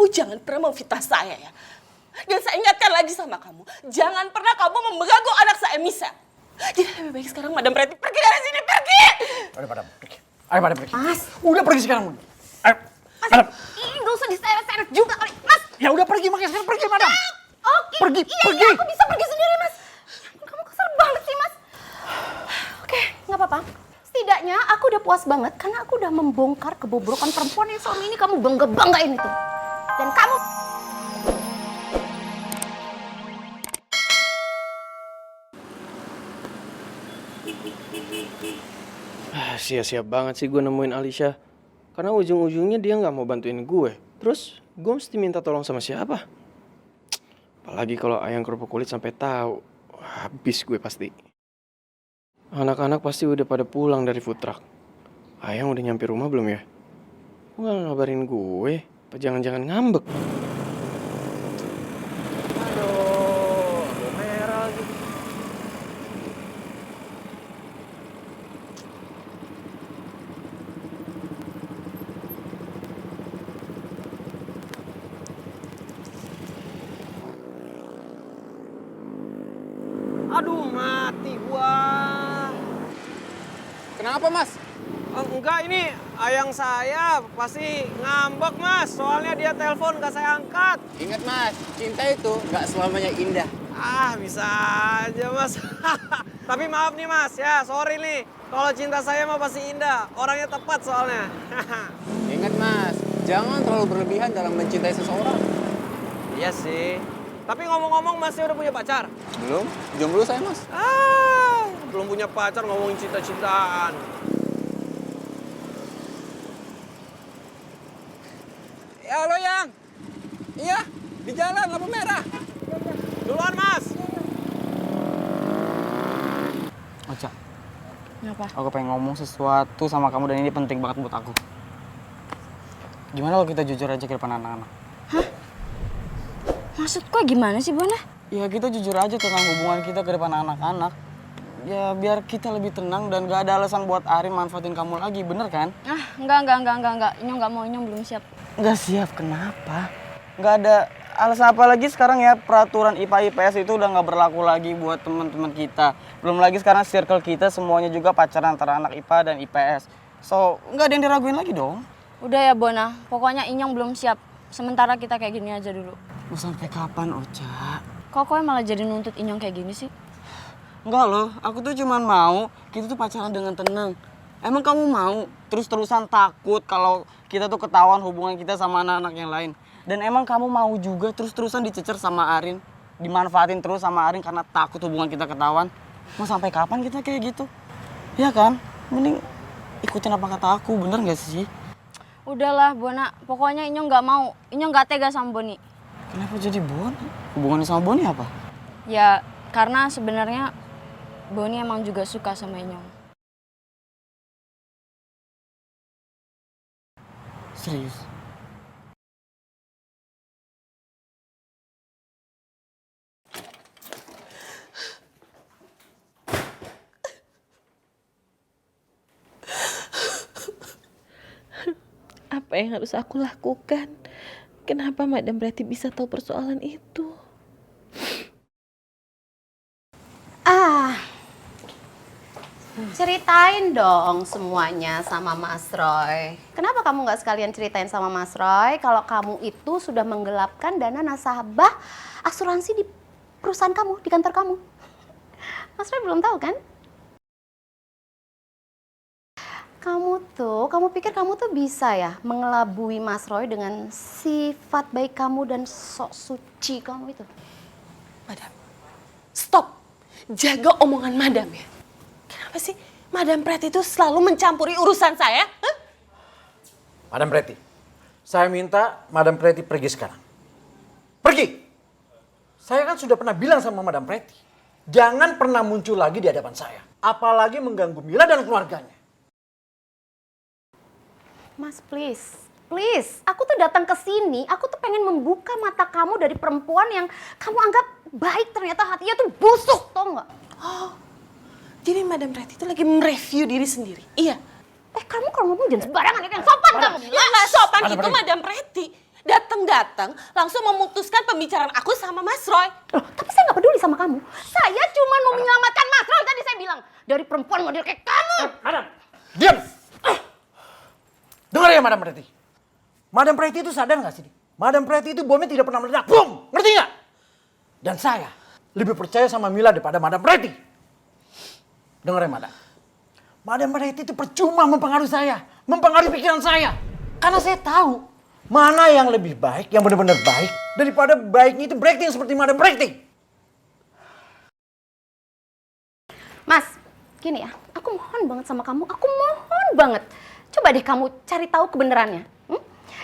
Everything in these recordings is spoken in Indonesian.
kamu jangan pernah memfitnah saya ya. Dan saya ingatkan lagi sama kamu, jangan pernah kamu mengganggu anak saya, Michelle. Jadi lebih baik sekarang Madam Pretty pergi dari sini, pergi! Ayo Madam, pergi. Ayo Madam, pergi. Mas. Udah pergi sekarang. Ayo, Madam. Ih, gak usah diseret-seret juga kali. Mas. Ya udah pergi, makanya sekarang pergi Madam. Oke. Pergi, iya, pergi. Iya, aku bisa pergi sendiri, Mas. Kamu kesel banget sih, Mas. Oke, nggak apa-apa. Setidaknya aku udah puas banget karena aku udah membongkar kebobrokan perempuan yang selama ini kamu bangga-banggain itu. Dan kamu... Sia-sia banget sih gue nemuin Alisha. Karena ujung-ujungnya dia nggak mau bantuin gue. Terus gue mesti minta tolong sama siapa? Apalagi kalau ayang kerupuk kulit sampai tahu, habis gue pasti. Anak-anak pasti udah pada pulang dari food truck. Ayang udah nyampe rumah belum ya? Kok nggak ngabarin gue? Apa jangan-jangan ngambek? Aduh, merah lagi. Aduh, mati gua. Kenapa mas? Enggak, ini ayang saya pasti ngambek mas. Soalnya dia telepon gak saya angkat. Ingat mas, cinta itu nggak selamanya indah. Ah, bisa aja mas. Tapi maaf nih mas ya, sorry nih. Kalau cinta saya mah pasti indah. Orangnya tepat soalnya. Ingat mas, jangan terlalu berlebihan dalam mencintai seseorang. Iya sih. Tapi ngomong-ngomong masnya udah punya pacar? Belum, jomblo saya mas. Ah, belum punya pacar ngomongin cinta-cintaan. Ya halo yang, iya di jalan lampu merah. Duluan mas. Ocha, Kenapa? aku pengen ngomong sesuatu sama kamu dan ini penting banget buat aku. Gimana kalau kita jujur aja ke depan anak-anak? Maksudku gimana sih, Bona? Ya kita jujur aja tentang hubungan kita ke depan anak-anak. Ya biar kita lebih tenang dan gak ada alasan buat Arin manfaatin kamu lagi, bener kan? Ah, enggak. Inyong nggak mau, Inyong belum siap. Nggak siap, kenapa? Nggak ada alasan apa lagi sekarang ya, peraturan IPA IPS itu udah nggak berlaku lagi buat teman-teman kita. Belum lagi sekarang circle kita semuanya juga pacaran antara anak IPA dan IPS. So, nggak ada yang diraguin lagi dong. Udah ya, Bona. Pokoknya Inyong belum siap. Sementara kita kayak gini aja dulu. Mau sampai kapan, Ocha? Kok malah jadi nuntut Inyong kayak gini sih? Enggak loh, aku tuh cuman mau kita tuh pacaran dengan tenang. Emang kamu mau terus-terusan takut kalau kita tuh ketahuan hubungan kita sama anak-anak yang lain? Dan emang kamu mau juga terus-terusan dicecer sama Arin? Dimanfaatin terus sama Arin karena takut hubungan kita ketahuan? Mau sampai kapan kita kayak gitu? Ya kan? Mending ikutin apa kata aku, bener gak sih? Udahlah, Bona. Pokoknya Inyong nggak mau. Inyong nggak tega sama Boni. Kenapa jadi Boni? Hubungannya sama Boni apa? Ya, karena sebenarnya Boni emang juga suka sama Inyong. Serius? Apa yang harus aku lakukan? Kenapa Madam Pretty bisa tahu persoalan itu? Ceritain dong semuanya sama Mas Roy. Kenapa kamu nggak sekalian ceritain sama Mas Roy kalau kamu itu sudah menggelapkan dana nasabah asuransi di perusahaan kamu, di kantor kamu? Mas Roy belum tahu kan? Kamu pikir kamu tuh bisa ya mengelabui Mas Roy dengan sifat baik kamu dan sok suci kamu itu? Madam, stop. Jaga omongan Madam ya. Kenapa sih Madam Pretty itu selalu mencampuri urusan saya? Hah? Madam Pretty, saya minta Madam Pretty pergi sekarang. Pergi! Saya kan sudah pernah bilang sama Madam Pretty, jangan pernah muncul lagi di hadapan saya. Apalagi mengganggu Mila dan keluarganya. Mas, please. Aku tuh datang ke sini, aku tuh pengen membuka mata kamu dari perempuan yang kamu anggap baik, ternyata hatinya tuh busuk, tau nggak? Oh, jadi Madam Pretty itu lagi mereview diri sendiri. Iya. Kamu kalau ngomong jangan sembarangan ya, yang sopan kamu. Ya nggak sopan Madam itu Pretty. Madam Pretty. Datang-datang langsung memutuskan pembicaraan aku sama Mas Roy. Loh, tapi saya nggak peduli sama kamu. Saya cuma mau menyelamatkan Mas Roy, tadi saya bilang. Dari perempuan model kayak kamu. Madam, diam! Dengar ya Madam Pretty. Madam Pretty itu sadar nggak sih? Madam Pretty itu bomnya tidak pernah meledak. Boom! Ngerti nggak? Dan saya lebih percaya sama Mila daripada Madam Pretty. Dengar ya Madam. Madam Pretty itu percuma mempengaruhi saya. Mempengaruhi pikiran saya. Karena saya tahu mana yang lebih baik, yang benar-benar baik. Daripada baiknya itu breaking seperti Madam Pretty. Mas, gini ya, aku mohon banget sama kamu, aku mohon banget. Coba deh kamu cari tahu kebenarannya.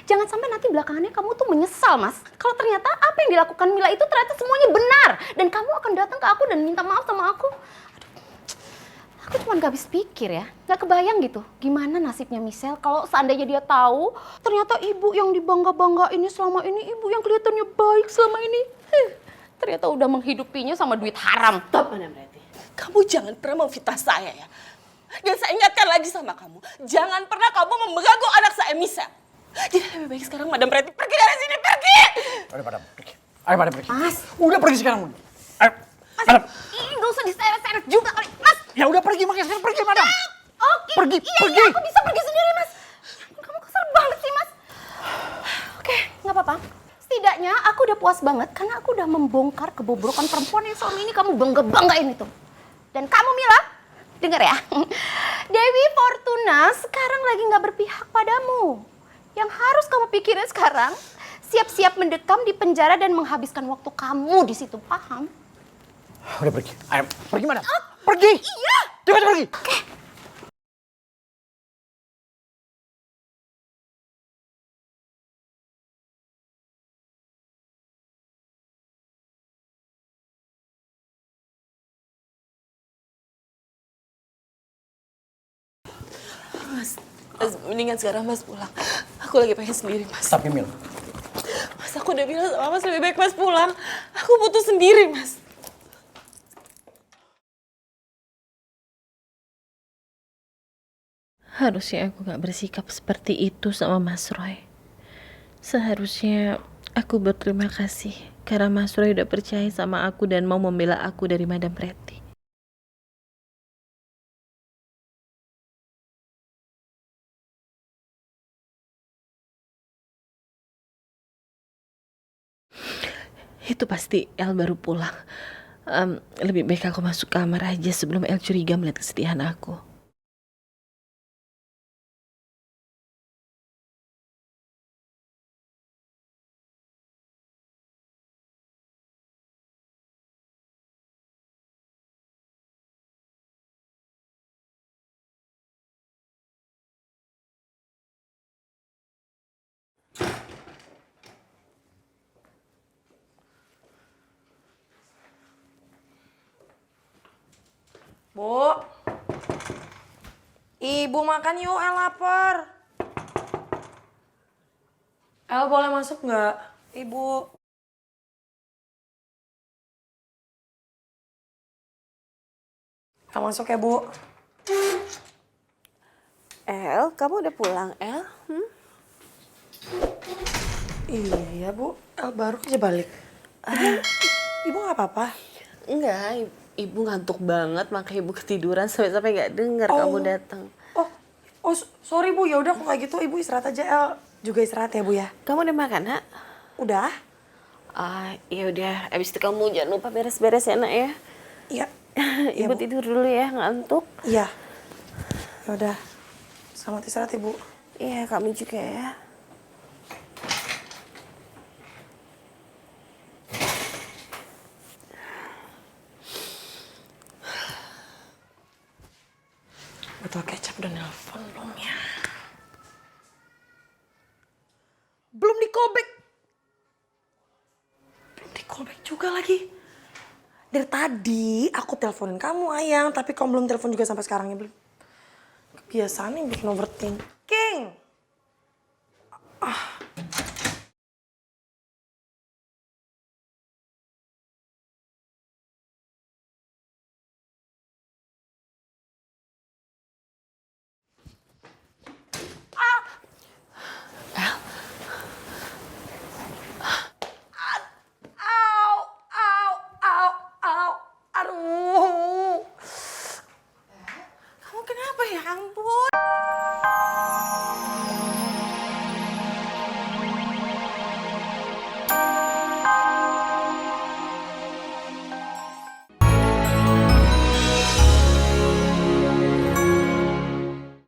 Jangan sampai nanti belakangannya kamu tuh menyesal, Mas. Kalau ternyata apa yang dilakukan Mila itu ternyata semuanya benar. Dan kamu akan datang ke aku dan minta maaf sama aku. Aduh, aku cuma gak habis pikir ya. Gak kebayang gitu, gimana nasibnya Michelle kalau seandainya dia tahu ternyata ibu yang dibangga-banggainnya selama ini, ibu yang kelihatannya baik selama ini. Ternyata udah menghidupinya sama duit haram. Stop, Madam Pretty. Kamu jangan pernah memfitnah saya ya. Dan saya ingatkan lagi sama kamu, jangan pernah kamu mengganggu anak saya, Michelle. Jadi lebih baik sekarang Madam Pretty pergi dari sini, pergi! Ayo Madam, pergi. Ayo Madam, pergi. Mas. Udah pergi sekarang. Ayo, Madam. Ih, gak usah diseret-seret juga kali, Mas. Ya udah pergi, makanya sekarang pergi Madam. Oke. Pergi, Iya, pergi. Iya, aku bisa pergi sendiri, Mas. Kamu kesel banget sih, Mas. Oke, nggak apa-apa. Setidaknya aku udah puas banget karena aku udah membongkar kebobrokan perempuan yang selama ini kamu bangga-banggain itu. Dan kamu, Mila, dengar ya. Dewi Fortuna sekarang lagi nggak berpihak padamu. Yang harus kamu pikirin sekarang, siap-siap mendekam di penjara dan menghabiskan waktu kamu di situ, paham? Udah pergi. Ayo, pergi Madam. Pergi. Iya. Cepat pergi. Oke. Mas, mendingan sekarang Mas pulang. Aku lagi pengen sendiri, Mas. Tapi Mil, Mas, aku udah bilang sama Mas lebih baik Mas pulang. Aku butuh sendiri, Mas. Harusnya aku gak bersikap seperti itu sama Mas Roy. Seharusnya aku berterima kasih karena Mas Roy udah percaya sama aku dan mau membela aku dari Madam Pretty. Itu pasti El baru pulang. Lebih baik aku masuk kamar aja sebelum El curiga melihat kesedihan aku. Bu, Ibu makan yuk, El lapar. El boleh masuk nggak, Ibu? El masuk ya, Bu. El, kamu udah pulang, El? Iya, Bu. El baru aja balik. Ibu nggak apa-apa? Enggak, ibu ngantuk banget, makanya ibu ketiduran sampai nggak dengar kamu datang. Sorry Bu. Ya udah kalau kayak gitu Ibu istirahat aja. El juga istirahat ya, Bu ya. Kamu udah makan, Nak? Udah? Ya udah, abis itu kamu jangan lupa beres-beres ya, Nak ya. Iya. Ibu Bu. tidur dulu ya, ngantuk. Iya. Ya udah. Selamat istirahat, Ibu. Iya, kamu juga ya. Betul kecap udah nelpon belum ya? Belum di callback. Belum di callback juga lagi. Dari tadi aku teleponin kamu, Ayang, tapi kamu belum telepon juga sampai sekarang ya belum. Kebiasaan nih bikin overthinking. ampun.